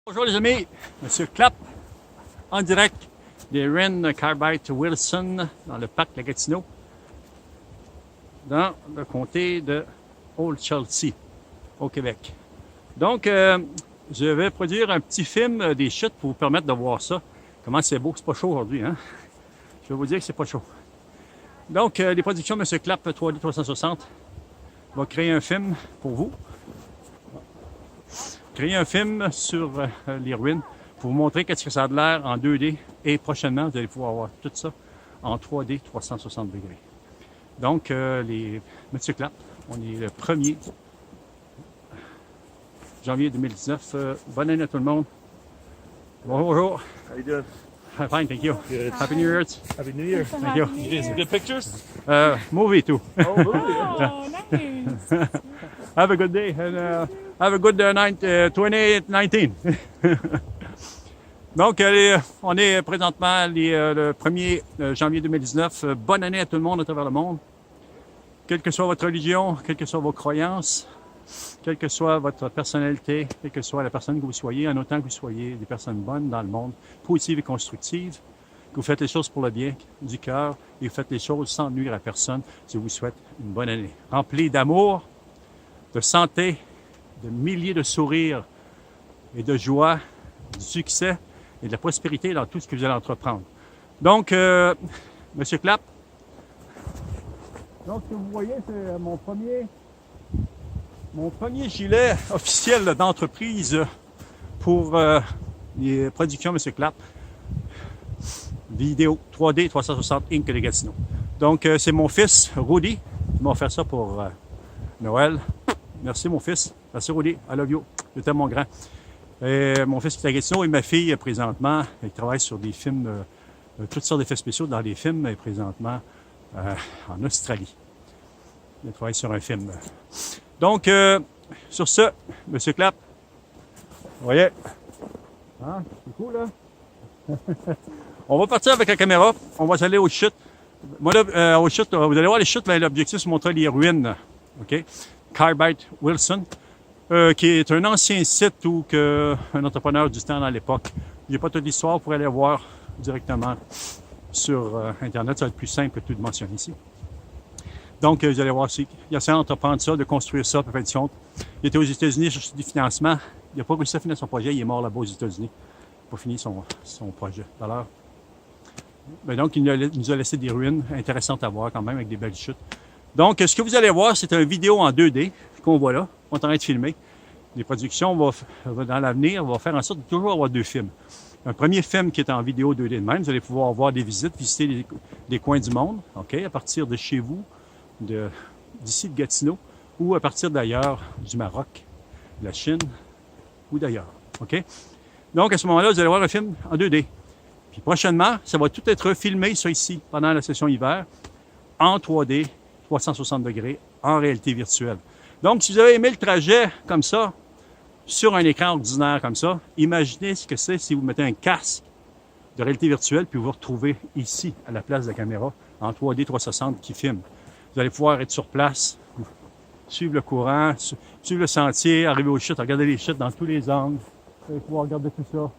Bonjour les amis, Monsieur Clapp, en direct des Ren Carbide Wilson dans le parc La Gatineau, dans le comté de Old Chelsea, au Québec. Donc, je vais produire un petit film des chutes pour vous permettre de voir ça. Comment c'est beau, c'est pas chaud aujourd'hui, hein? Je vais vous dire que c'est pas chaud. Donc, les productions de Monsieur Clapp 3D 360 va créer un film pour vous. Créer un film sur les ruines pour vous montrer qu'est-ce que ça a de l'air en 2D et prochainement, vous allez pouvoir voir tout ça en 3D 360 degrés. Donc, les Monsieur Clapp, on est le 1er janvier 2019. Bonne année à tout le monde. Bonjour. How you doing? I'm fine, thank you. Good. Happy New Year. Happy New Year. Thank you. You getting some good pictures? Movie too. Oh, movie. Oh, nice. Have a good day and have a good 2019. Donc, on est présentement le 1er janvier 2019. Bonne année à tout le monde à travers le monde. Quelle que soit votre religion, quelles que soient vos croyances, quelle que soit votre personnalité, quelle que soit la personne que vous soyez, en autant que vous soyez des personnes bonnes dans le monde, positives et constructives, que vous faites les choses pour le bien du cœur et vous faites les choses sans nuire à personne, je vous souhaite une bonne année. Remplie d'amour, de santé, de milliers de sourires et de joie, du succès et de la prospérité dans tout ce que vous allez entreprendre. Donc, Monsieur Clapp, donc ce que vous voyez, c'est mon premier gilet officiel d'entreprise pour les productions Monsieur Clapp, vidéo 3D 360 Inc. de Gatineau. Donc, c'est mon fils, Rudy, qui m'a offert ça pour Noël. Merci, mon fils. Merci, Rudy. I love you. Je t'aime, mon grand. Et mon fils qui est à Gatineau et ma fille, présentement, elle travaille sur des films, toutes sortes d'effets spéciaux dans les films, et présentement en Australie. Elle travaille sur un film. Donc, sur ce, Monsieur Clapp, vous voyez, hein, c'est cool, là? On va partir avec la caméra. On va aller aux chutes. Moi, là, aux chutes, vous allez voir les chutes, mais l'objectif, c'est de montrer les ruines. OK? Carbide Wilson, qui est un ancien site où un entrepreneur du temps à l'époque. Il n'y a pas toute l'histoire, vous pourrez aller voir directement sur Internet. Ça va être plus simple que tout de mentionner ici. Donc, vous allez voir aussi, il a essayé d'entreprendre ça, de construire ça, pour faire du compte. Il était aux États-Unis, chercher du financement. Il n'a pas réussi à finir son projet, il est mort là-bas aux États-Unis. Il n'a pas fini son projet. Alors, ben donc, il nous a laissé des ruines intéressantes à voir quand même, avec des belles chutes. Donc, ce que vous allez voir, c'est une vidéo en 2D qu'on voit là. On est en train de filmer. Les productions, dans l'avenir, vont faire en sorte de toujours avoir deux films. Un premier film qui est en vidéo 2D de même. Vous allez pouvoir voir des visites, visiter des coins du monde, OK, à partir de chez vous, d'ici de Gatineau, ou à partir d'ailleurs, du Maroc, de la Chine, ou d'ailleurs, OK? Donc, à ce moment-là, vous allez voir un film en 2D. Puis prochainement, ça va tout être filmé, ça ici, pendant la session hiver, en 3D, 360 degrés, en réalité virtuelle. Donc, si vous avez aimé le trajet comme ça, sur un écran ordinaire comme ça, imaginez ce que c'est si vous mettez un casque de réalité virtuelle puis vous vous retrouvez ici, à la place de la caméra, en 3D 360 qui filme. Vous allez pouvoir être sur place, suivre le courant, suivre le sentier, arriver aux chutes, regarder les chutes dans tous les angles. Vous allez pouvoir regarder tout ça.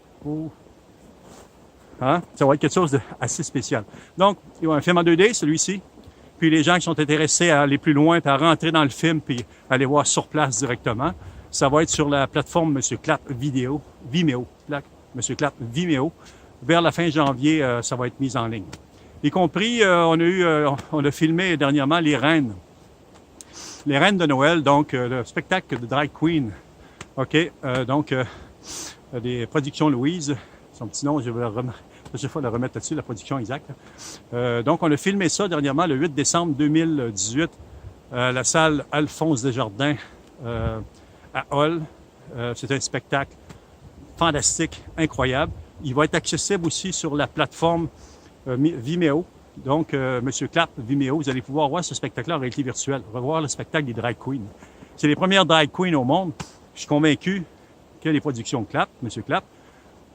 Hein? Ça va être quelque chose d'assez spécial. Donc, il y a un film en 2D, celui-ci. Puis les gens qui sont intéressés à aller plus loin, puis à rentrer dans le film, puis aller voir sur place directement, ça va être sur la plateforme Monsieur Clapp Vimeo, Monsieur Clapp Vimeo. Vers la fin janvier, ça va être mis en ligne. Y compris, on a filmé dernièrement les reines de Noël, donc le spectacle de Drag Queen. OK, donc des productions Louise, son petit nom, je vais le remettre là-dessus, la production exacte. Donc, on a filmé ça dernièrement, le 8 décembre 2018, à la salle Alphonse Desjardins à Hull. C'est un spectacle fantastique, incroyable. Il va être accessible aussi sur la plateforme Vimeo. Donc, Monsieur Clapp Vimeo, vous allez pouvoir voir ce spectacle-là en réalité virtuelle, revoir le spectacle des drag queens. C'est les premières drag queens au monde. Je suis convaincu que les productions Clapp, Monsieur Clapp,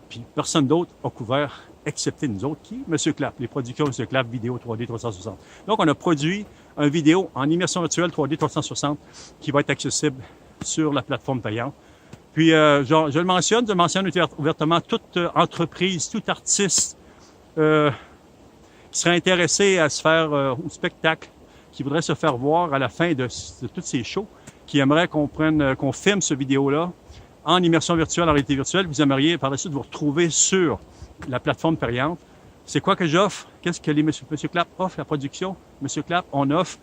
puis personne d'autre a couvert, excepté nous autres, qui? Monsieur Clapp, les productions Monsieur Clapp vidéo 3D 360. Donc, on a produit une vidéo en immersion virtuelle 3D 360 qui va être accessible sur la plateforme payante. Puis, je le mentionne ouvertement, toute entreprise, tout artiste qui serait intéressé à se faire au spectacle, qui voudrait se faire voir à la fin de tous ces shows, qui aimerait qu'on filme ce vidéo-là en immersion virtuelle, en réalité virtuelle, vous aimeriez par la suite vous retrouver sur la plateforme payante. C'est quoi que j'offre? Qu'est-ce que Monsieur Clap offre, la production? Monsieur Clap, on offre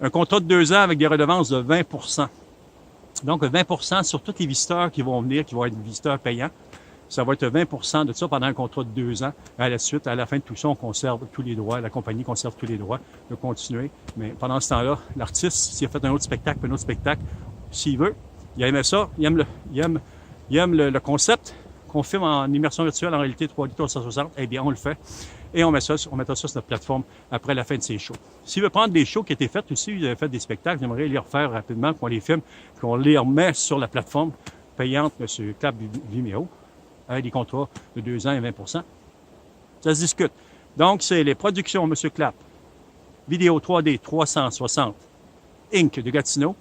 un contrat de 2 ans avec des redevances de 20 %. Donc, 20 % sur tous les visiteurs qui vont venir, qui vont être visiteurs payants. Ça va être 20 % de ça pendant un contrat de 2 ans. À la suite, à la fin de tout ça, on conserve tous les droits. La compagnie conserve tous les droits de continuer. Mais pendant ce temps-là, l'artiste, s'il a fait un autre spectacle, s'il veut, il aime ça, il aime le concept qu'on filme en immersion virtuelle, en réalité 3D 360, eh bien, on le fait. Et on mettra ça sur notre plateforme après la fin de ces shows. S'il veut prendre des shows qui étaient faits aussi, vous avez fait des spectacles, j'aimerais les refaire rapidement, qu'on les filme, qu'on les remet sur la plateforme payante, M. Clap Vimeo, avec des contrats de 2 ans et 20 %. Ça se discute. Donc, c'est les productions M. Clap, vidéo 3D 360, Inc. de Gatineau.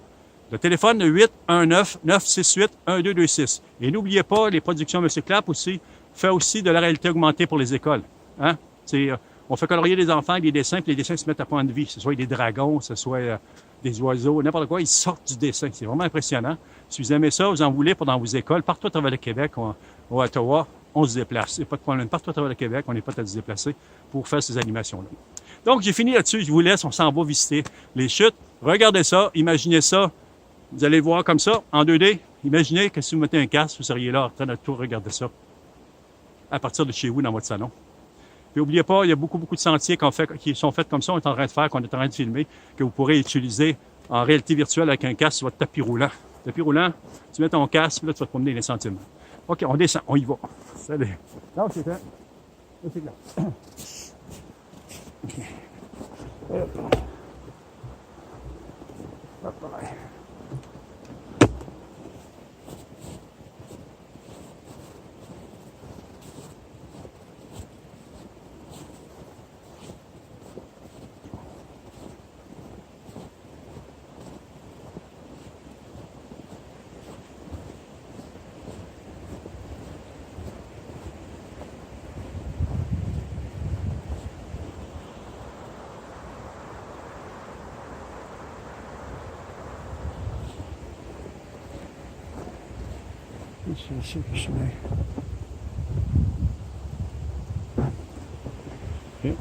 Le téléphone de 819-968-1226. Et n'oubliez pas, les productions M. Clap aussi fait aussi de la réalité augmentée pour les écoles. Hein? On fait colorier les enfants avec des dessins, puis les dessins se mettent à point de vie. Que ce soit des dragons, que ce soit des oiseaux, n'importe quoi, ils sortent du dessin. C'est vraiment impressionnant. Si vous aimez ça, vous en voulez pour dans vos écoles, partout à travers le Québec, ou à Ottawa, on se déplace. C'est pas de problème. Partout à travers le Québec, on n'est pas à se déplacer pour faire ces animations-là. Donc, j'ai fini là-dessus. Je vous laisse. On s'en va visiter les chutes. Regardez ça. Imaginez ça. Vous allez le voir comme ça, en 2D. Imaginez que si vous mettez un casque, vous seriez là en train de tout regarder ça à partir de chez vous dans votre salon. Puis n'oubliez pas, il y a beaucoup de sentiers qui sont faits comme ça, qu'on est en train de filmer, que vous pourrez utiliser en réalité virtuelle avec un casque sur votre tapis roulant. Tapis roulant, tu mets ton casque, là, tu vas te promener les sentiments. OK, on descend, on y va. Salut. Là, c'est ça. Là, c'est là. OK. Hop. Hop, pareil. C'est le chemin. Okay.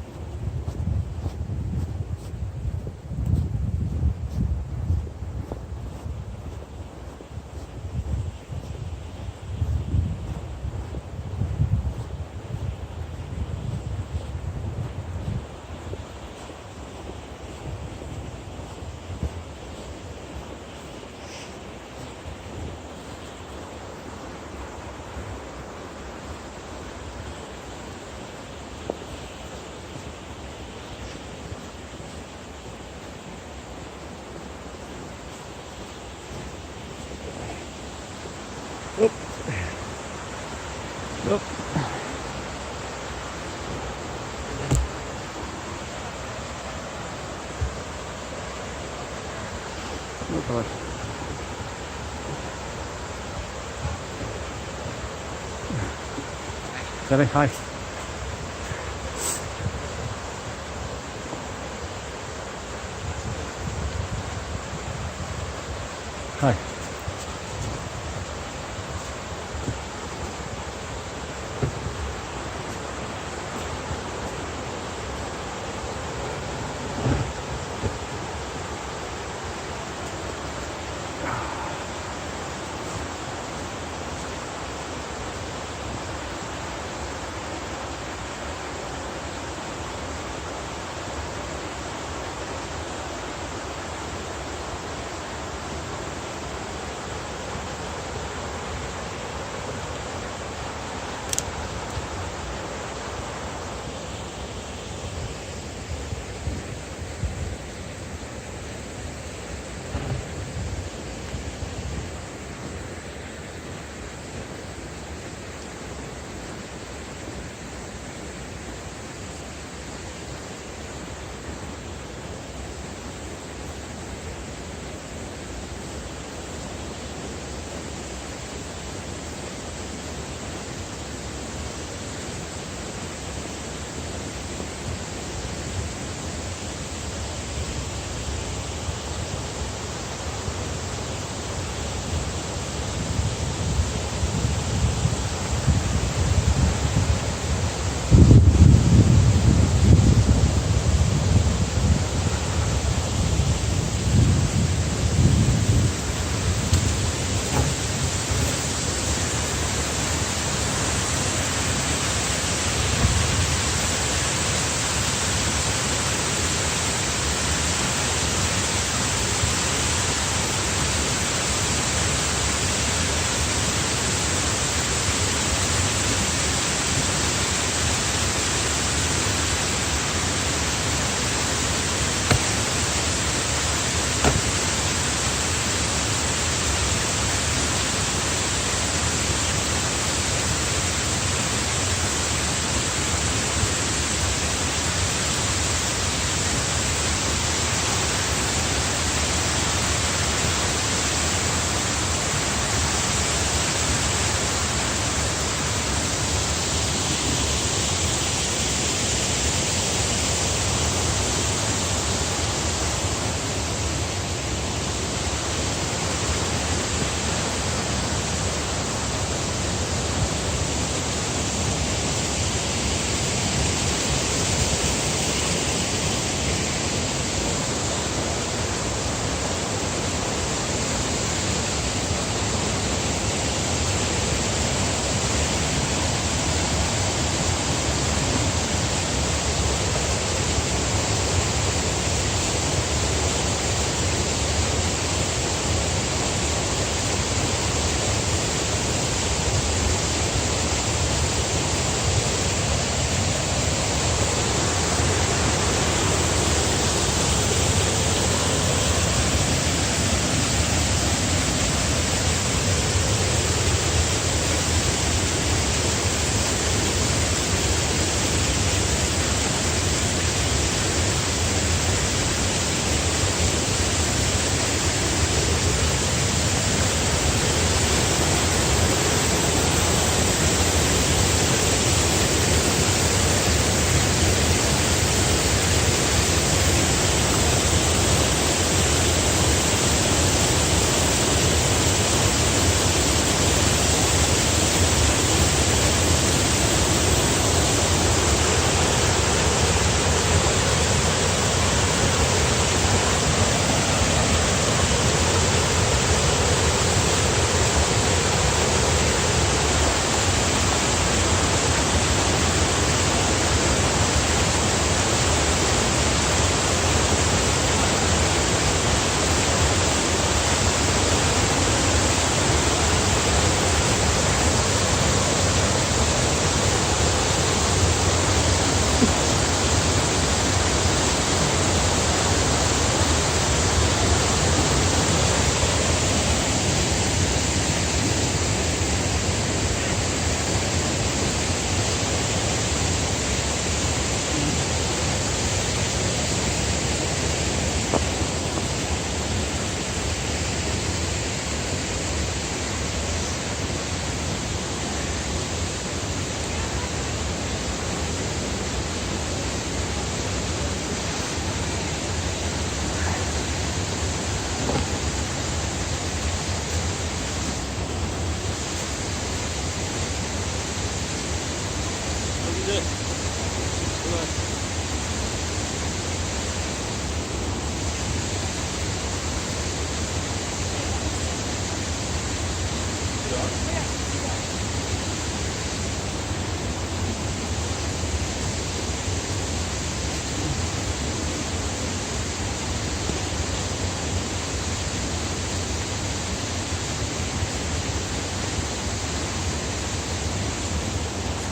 Hop. Hop. Hop. Sorry, hi. Hi. it.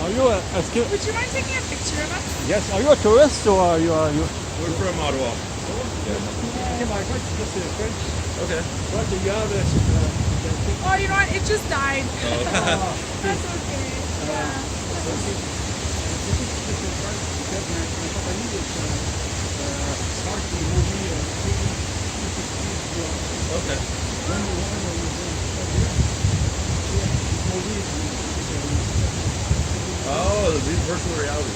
Are you est-ce que, Would you mind taking a picture of us? yes, are you a tourist or are you? We're from Ottawa. Okay, my question is just French. Okay. What do you have? Oh, you know what? It just died. Oh. That's okay. Yeah. Okay. Oh, these virtual reality.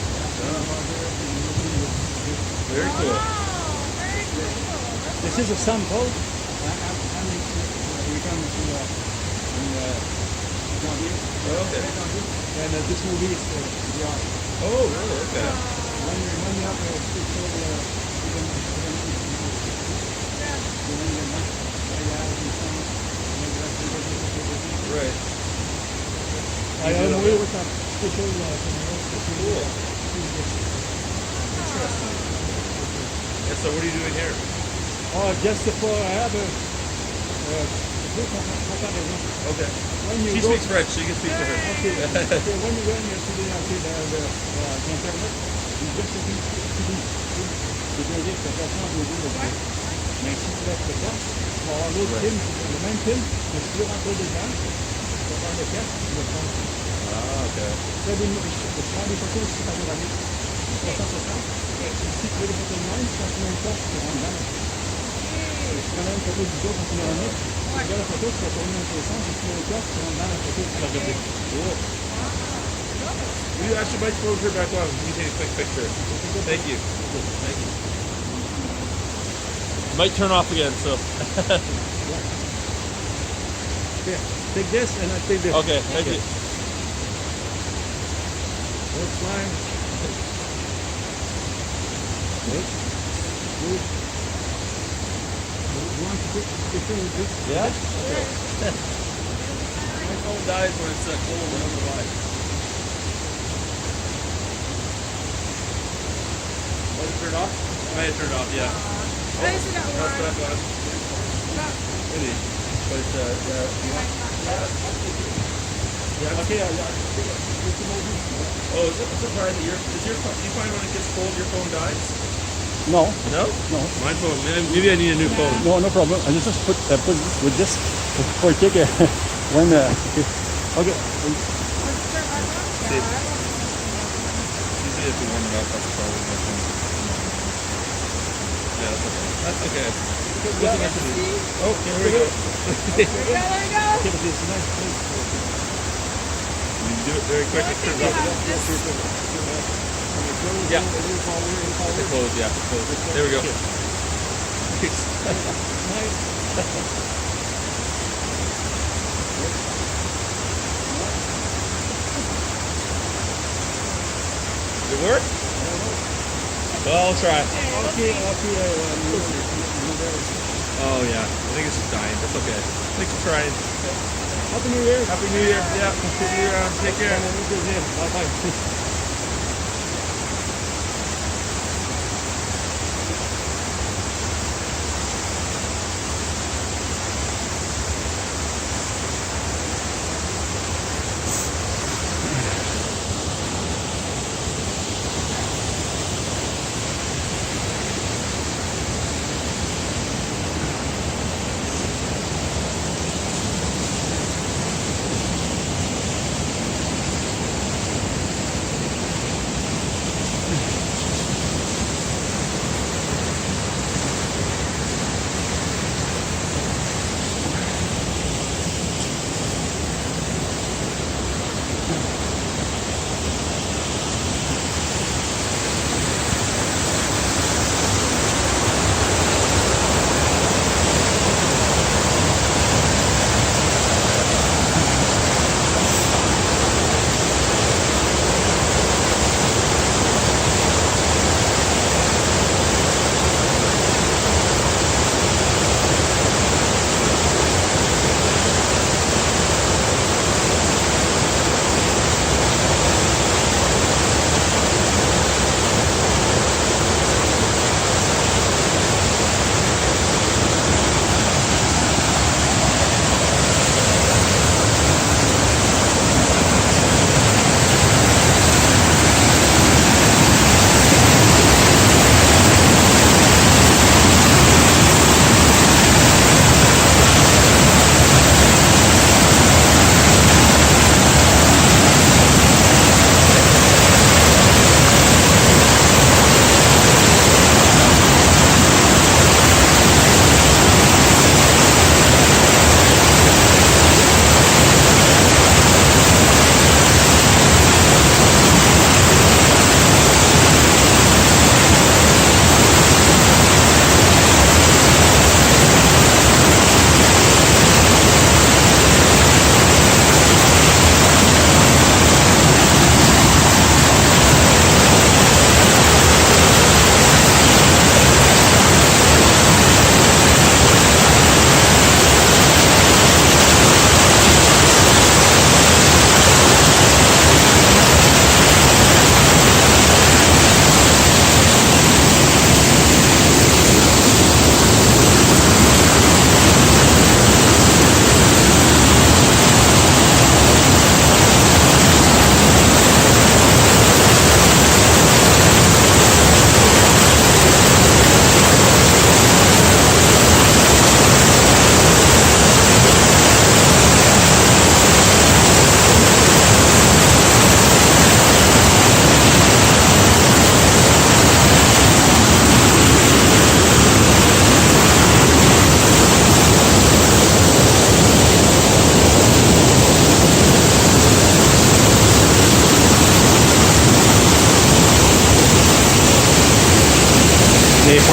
Very cool. Wow, very cool. This is a sample. Okay. And this movie is VR. Oh, really? Okay. When you have a special Right. I am aware with that special Cool. Interesting. And so what are you doing here? Oh, just for I have a Okay. when you She go, speaks French, so you can speak to her. okay, when you go to the internet, you just because it's a mais si tu laisses le casque, tu vas avoir l'autre film, le même film, mais si tu veux rentrer dedans, tu vas faire le casque, tu vas prendre. Ah, okay. Je prends des photos aussi panoramiques. 360. Si tu veux des photos de même, quand tu mets le casque, tu rentres dedans. Tu prends une photo du dos quand tu panoramique, tu regardes la photo, tu vas tourner dans tous les sens, et tu mets le casque, tu rentres dans la photo, tu vas regarder. Cool. You actually might close her back on. You can take a quick picture. Thank you. Thank you. Might turn off again, so. Here, take this and I take this. Okay, thank you. That's fine. Good. Good. You want to take a picture with this? Yeah? My phone dies when it's cold. I don't know why. Was it turned off? I had it turned off, yeah. Why is it at That's what I work? thought. Maybe. But you want? Yeah. Okay, Oh, is it surprised that do you find when it gets cold your phone dies? no, No? no, My phone. Maybe I need a new phone. no problem. I just put this with this for take a when okay. See. Usually if we warm it up, that's probably my phone. Yeah, that's okay. That's okay. Oh, here we go. There we go. Okay, but it's nice. You do it very quick. It turns We off. have this. Yeah. It's closed, yeah. It's closed. There we go. Did it work? Well, I'll try. Okay, Oh, yeah. I think it's just dying. That's okay. Thanks for trying. Happy New Year. Happy New Year. Yeah. See you around. Take care. Bye bye.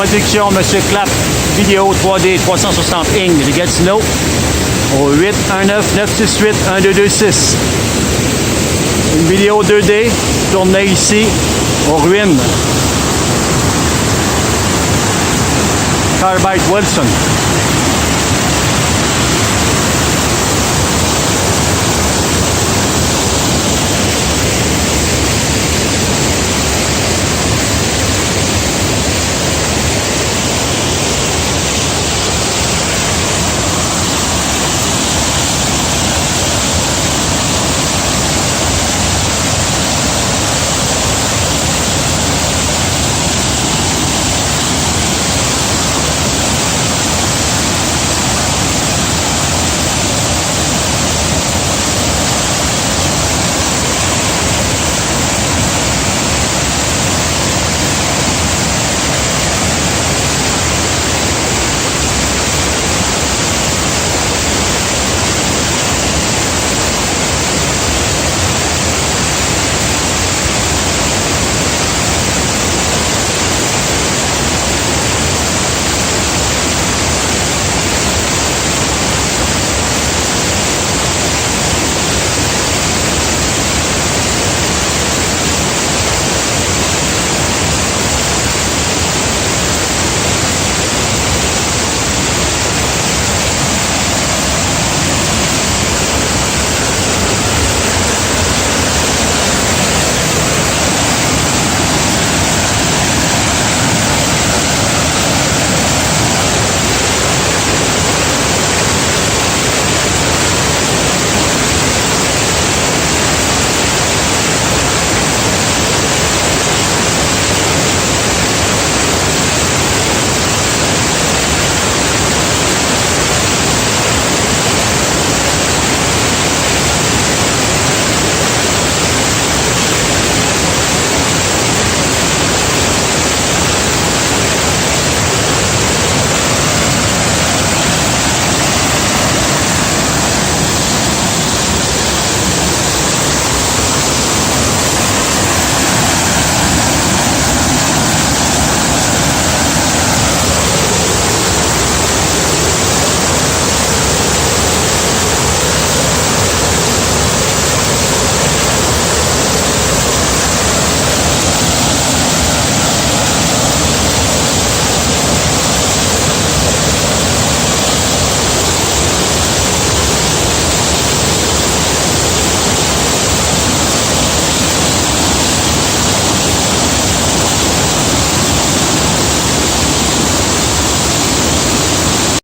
Production Monsieur Clap, vidéo 3D 360 Inc. de Gatineau au 819-968-1226. Une vidéo 2D tournée ici aux ruines. Carbide Wilson.